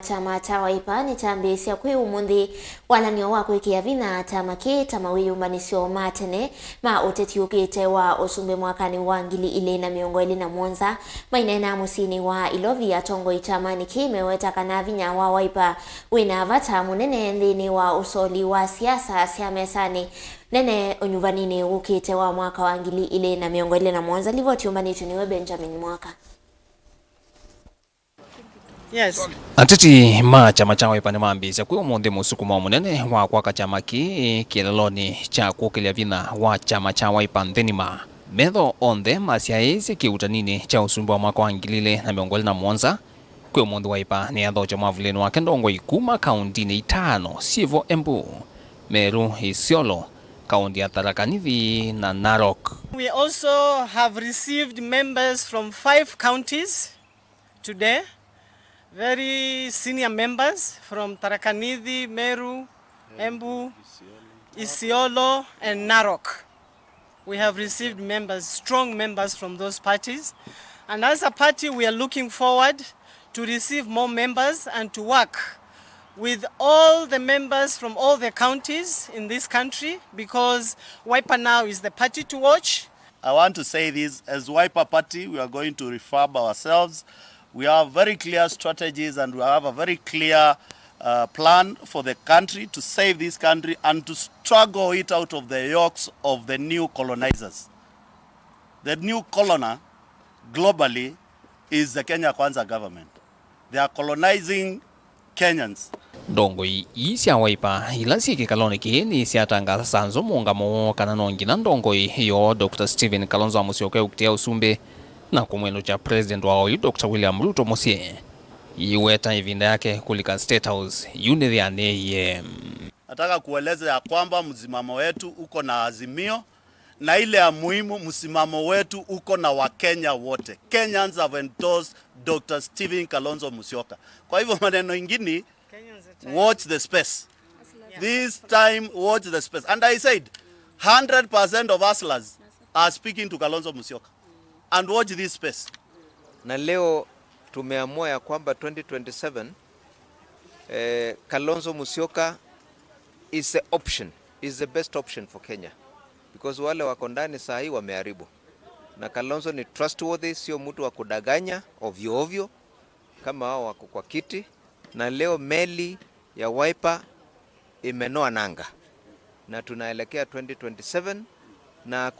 Kyama cha Wiper nikyambiisya kwi umunthi walanyo wa kwikia vinya ta mawiyumbanisyo ma tene ma uteti ukite wa Usumbi mwakani wa 2027 Maineenea musyini wa ilovia atongoi kyamani meweta kana vinya wa Wiper wina vata munene nthini wa usoli wa siasa sya mesani nene unyuvani ukite wa mwaka wa 2027 livyotiumbanityo niwe Benjamin Mwaka. Yes. Ateti ma kyama cha Wiper ni maambiisya kwi umunthi musukuma munene wa kwaka kyama kileloni cha kukilia vinya wa kyama cha Wiper nthini ma metho onthe masyaisye kiutanini cha Usumbi wa mwaka wa 2027 kwi umunthi Wiper ni athocha mwavulini wake atongoi kuma kaunti-ini 5 syivo Embu, Meru, Isiolo, kaunti ya Tharaka Nithi na Narok. We also have received members from 5 counties today. Very senior members from Tharaka Nithi, Meru, Embu, Isiolo and Narok. We have received members, strong members from those parties. And as a party, we are looking forward to receive more members and to work with all the members from all the counties in this country, because Wiper now is the party to watch. I want to say this, as Wiper party, we are going to refurb ourselves. We have very clear strategies and we have a very clear plan for the country to save this country and to struggle it out of the yokes of the new colonizers. The new colonizer globally is the Kenya Kwanza government. They are colonizing Kenyans. Ndongoi isya Wiper ila sikikaloni kini syatangaza sanzo muungamo kana nongina ndongoi yo Dr. Stephen Kalonzo Musyoka ukite Usumbi na kumwendo cha president wao Dr. William Ruto Musie iweta ivinda yake kulika State House unithianeye. Nataka kueleza ya kwamba msimamo wetu uko na azimio, na ile ya muhimu msimamo wetu uko na Wakenya wote. Kenyans have endorsed Dr. Stephen Kalonzo Musyoka. Kwa hivyo maneno ingine, watch the space. This time watch the space. And I said 100% of hustlers are speaking to Kalonzo Musyoka. And watch this space. Na leo tumeamua ya kwamba 2027 Kalonzo Musyoka is the option, is the best option for Kenya, because wale wako ndani saa hii wameharibu, na Kalonzo ni trustworthy, sio mtu wa kudanganya ovyo ovyo kama hao wako kwa kiti. Na leo meli ya Wiper imenoa nanga na tunaelekea 2027 na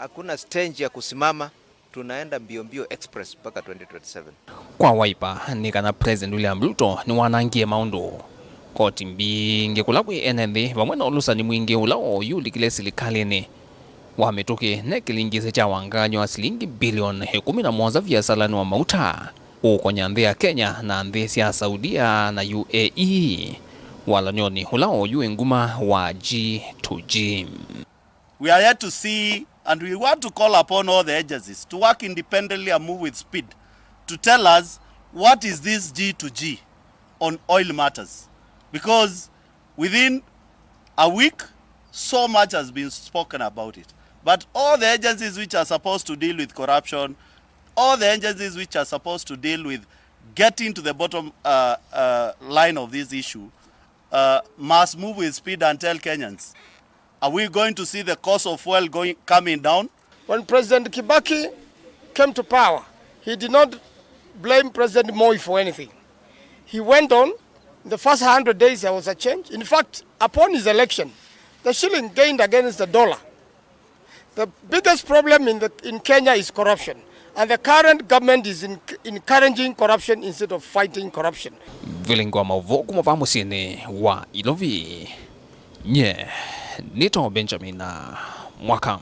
hakuna stage ya kusimama, tunaenda mbio express mpaka 2027. Kwa Wiper ni kana President William Ruto ni wanangie maundu koti mbingi kulakwi enende vamwe na ulusani mwingi ulao yulikile silikalini wametoke na kilingise cha wanganyo wa shilingi bilioni 11 vya salani wa mauta uko nyanthi ya Kenya na nthi ya Saudia na UAE walanyoni ulao yu nguma wa G2G. We are here to see, and we want to call upon all the agencies to work independently and move with speed to tell us what is this G2G on oil matters. Because within a week, so much has been spoken about it. But all the agencies which are supposed to deal with corruption, all the agencies which are supposed to deal with getting to the bottom line of this issue must move with speed and tell Kenyans, are we going to see the cost of fuel coming down? When President Kibaki came to power, he did not blame President Moi for anything. He went on. In the first 100 days, there was a change. In fact, upon his election, the shilling gained against the dollar. The biggest problem in Kenya is corruption. And the current government is encouraging corruption instead of fighting corruption. Vilingwa mavoku musyini wa ilovia. Nye, nito Benjamin Mwaka.